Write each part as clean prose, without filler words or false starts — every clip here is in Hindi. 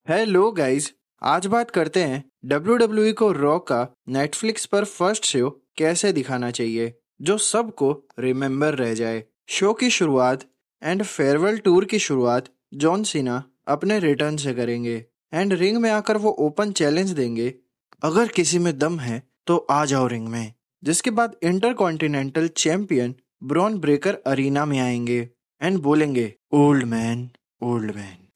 Hello guys. आज बात करते हैं WWE को रॉ का नेटफ्लिक्स पर फर्स्ट शो कैसे दिखाना चाहिए जो सबको रिमेम्बर रह जाए। शो की शुरुआत एंड फेयरवेल टूर की शुरुआत जॉन सीना अपने रिटर्न से करेंगे एंड रिंग में आकर वो ओपन चैलेंज देंगे, अगर किसी में दम है तो आ जाओ रिंग में। जिसके बाद intercontinental champion Bron Breakker arena में आएंगे एंड बोलेंगे, ओल्ड मैन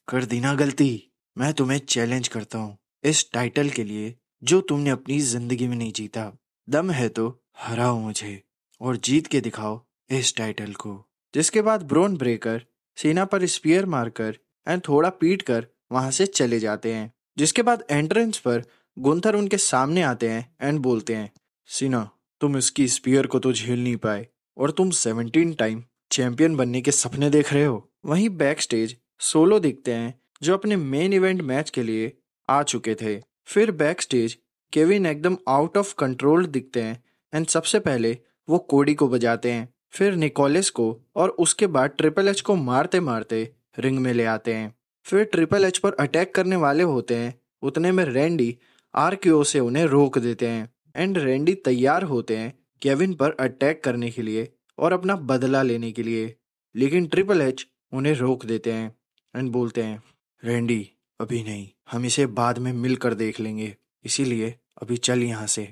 कर दी ना गलती, मैं तुम्हें चैलेंज करता हूँ इस टाइटल के लिए जो तुमने अपनी जिंदगी में नहीं जीता। दम है तो हराओ मुझे और जीत के दिखाओ इस टाइटल को। जिसके बाद ब्रोन ब्रेकर सीना पर स्पीयर मारकर एंड थोड़ा पीट कर वहां से चले जाते हैं। जिसके बाद एंट्रेंस पर गुंथर उनके सामने आते हैं एंड बोलते हैं, सीना तुम इसकी स्पीयर को तो झेल नहीं पाए और तुम 17 टाइम चैंपियन बनने के सपने देख रहे हो। वहीं बैक स्टेज सोलो दिखते हैं जो अपने मेन इवेंट मैच के लिए आ चुके थे। फिर बैक स्टेज केविन एकदम आउट ऑफ कंट्रोल दिखते हैं एंड सबसे पहले वो कोडी को बजाते हैं, फिर निकोलस को और उसके बाद ट्रिपल एच को मारते मारते रिंग में ले आते हैं। फिर ट्रिपल एच पर अटैक करने वाले होते हैं, उतने में रैंडी आरक्यू से उन्हें रोक देते हैं एंड रैंडी तैयार होते हैं केविन पर अटैक करने के लिए और अपना बदला लेने के लिए, लेकिन ट्रिपल एच उन्हें रोक देते हैं एंड बोलते हैं, रैंडी अभी नहीं, हम इसे बाद में मिलकर देख लेंगे, इसीलिए अभी चल यहाँ से।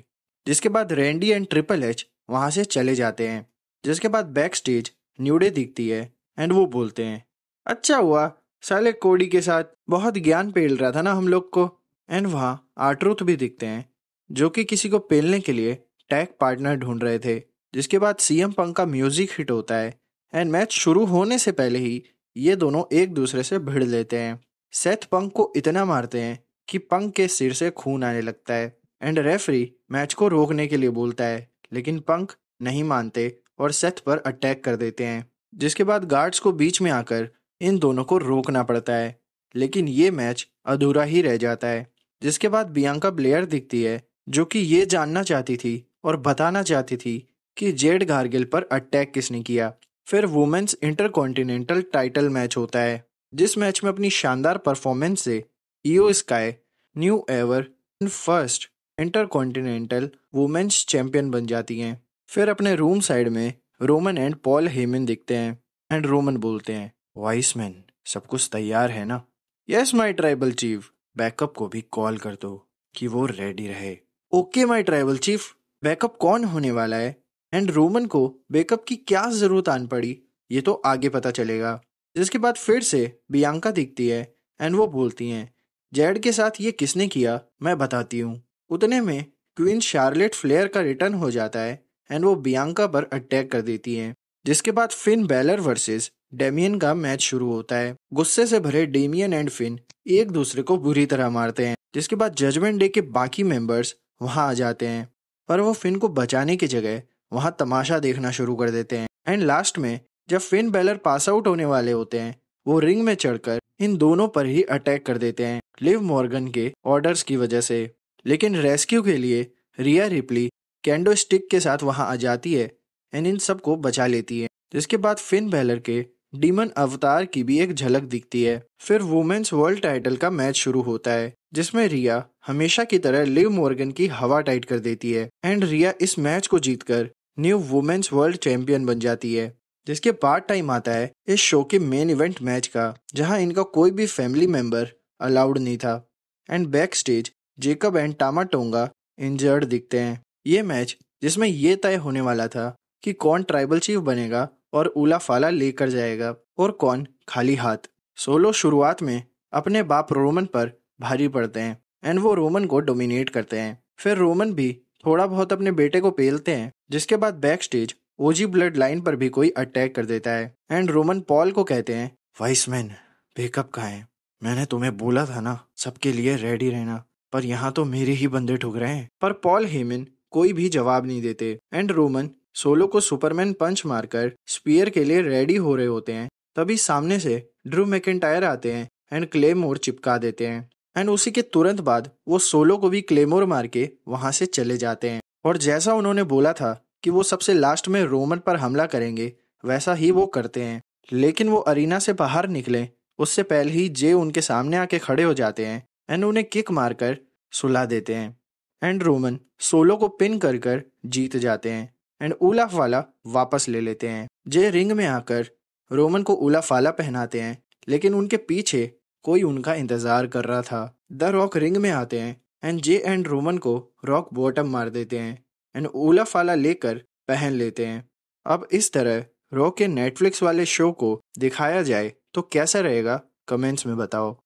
जिसके बाद रैंडी एंड ट्रिपल एच वहां से चले जाते हैं। जिसके बाद बैक स्टेज न्यू डे दिखती है एंड वो बोलते हैं, अच्छा हुआ साले कोडी के साथ बहुत ज्ञान पेल रहा था ना हम लोग को। एंड वहाँ आर्ट्रूथ भी दिखते हैं जो कि किसी को पेलने के लिए टैग पार्टनर ढूंढ रहे थे। जिसके बाद सीएम पंक का म्यूजिक हिट होता है एंड मैच शुरू होने से पहले ही ये दोनों एक दूसरे से भिड़ लेते हैं। सेथ पंक को इतना मारते हैं कि पंक के सिर से खून आने लगता है एंड रेफरी मैच को रोकने के लिए बोलता है, लेकिन पंक नहीं मानते और सेथ पर अटैक कर देते हैं। जिसके बाद गार्ड्स को बीच में आकर इन दोनों को रोकना पड़ता है, लेकिन ये मैच अधूरा ही रह जाता है। जिसके बाद बियांका ब्लेयर दिखती है जो कि ये जानना चाहती थी और बताना चाहती थी कि जेड गार्गिल पर अटैक किसने किया। फिर वुमेन्स इंटरकॉन्टिनेंटल टाइटल मैच होता है, जिस मैच में अपनी शानदार परफॉर्मेंस से Iyo Sky new ever first intercontinental women's champion बन जाती हैं। फिर अपने रूम साइड में रोमन एंड पॉल हेमन दिखते हैं एंड रोमन बोलते हैं, वाइस मैन सब कुछ तैयार है ना? Yes my tribal chief, backup को भी कॉल कर दो कि वो रेडी रहे। Okay my tribal chief, backup कौन होने वाला है एंड रोमन को बैकअप की क्या जरूरत आन पड़ी ये तो आगे पता चलेगा। जिसके बाद फिर से बियांका दिखती है एंड वो बोलती हैं, जेड के साथ ये किसने किया मैं बताती हूँ। उतने में क्वीन शार्लेट फ्लेयर का रिटर्न हो जाता है एंड वो बियांका पर अटैक कर देती हैं। जिसके बाद फिन बैलर वर्सेस डेमियन का मैच शुरू होता है। गुस्से से भरे डेमियन एंड फिन एक दूसरे को बुरी तरह मारते हैं। जिसके बाद जजमेंट डे के बाकी मेंबर्स वहां आ जाते हैं, पर वो फिन को बचाने की जगह वहां तमाशा देखना शुरू कर देते हैं। एंड लास्ट में जब फिन बैलर पास आउट होने वाले होते हैं, वो रिंग में चढ़कर इन दोनों पर ही अटैक कर देते हैं लिव मॉर्गन के ऑर्डर्स की वजह से। लेकिन रेस्क्यू के लिए रिया रिप्ली कैंडो स्टिक के साथ वहां आ जाती है एंड इन सबको बचा लेती है। जिसके बाद फिन बैलर के डीमन अवतार की भी एक झलक दिखती है। फिर वुमेन्स वर्ल्ड टाइटल का मैच शुरू होता है, जिसमें रिया हमेशा की तरह लिव मॉर्गन की हवा टाइट कर देती है एंड रिया इस मैच को जीतकर न्यू वुमेन्स वर्ल्ड चैंपियन बन जाती है। जिसके बाद टाइम आता है इस शो के मेन इवेंट मैच का, जहां इनका कोई भी फैमिली मेंबर अलाउड नहीं था and back stage Jacob and टामा tonga injured दिखते हैं। ये मैच जिसमें ये तय होने वाला था कि कौन ट्राइबल चीफ बनेगा और उला फाला लेकर जाएगा और कौन खाली हाथ। सोलो शुरुआत में अपने बाप रोमन पर भारी पड़ते हैं एंड वो रोमन को डोमिनेट करते हैं। फिर रोमन भी थोड़ा बहुत अपने बेटे को पेलते हैं। जिसके बाद बैक स्टेज ओजी ब्लड लाइन पर भी कोई अटैक कर देता है एंड रोमन पॉल को कहते हैं, वाइस मैन बैकअप कहाँ है? मैंने तुम्हें बोला था ना सबके लिए रेडी रहना, पर यहाँ तो मेरे ही बंदे ठुक रहे हैं। पर पॉल हेमन कोई भी जवाब नहीं देते एंड रोमन सोलो को सुपरमैन पंच मारकर स्पीयर के लिए रेडी हो रहे होते हैं। तभी सामने से ड्रू मैकिंटायर आते हैं एंड क्लेमोर चिपका देते हैं एंड उसी के तुरंत बाद वो सोलो को भी क्लेमोर मार के वहां से चले जाते हैं। और जैसा उन्होंने बोला था कि वो सबसे लास्ट में रोमन पर हमला करेंगे, वैसा ही वो करते हैं। लेकिन वो अरीना से बाहर निकले उससे पहले ही जे उनके सामने आके खड़े हो जाते हैं एंड उन्हें किक मारकर सुला देते हैं एंड रोमन सोलो को पिन कर कर जीत जाते हैं एंड ऊला फाला वापस ले लेते हैं। जे रिंग में आकर रोमन को ऊला फाला पहनाते हैं, लेकिन उनके पीछे कोई उनका इंतजार कर रहा था। द रॉक रिंग में आते हैं एंड जे एंड रोमन को रॉक बॉटम मार देते हैं एंड ऊला फाला लेकर पहन लेते हैं। अब इस तरह रॉक के नेटफ्लिक्स वाले शो को दिखाया जाए तो कैसा रहेगा, कमेंट्स में बताओ।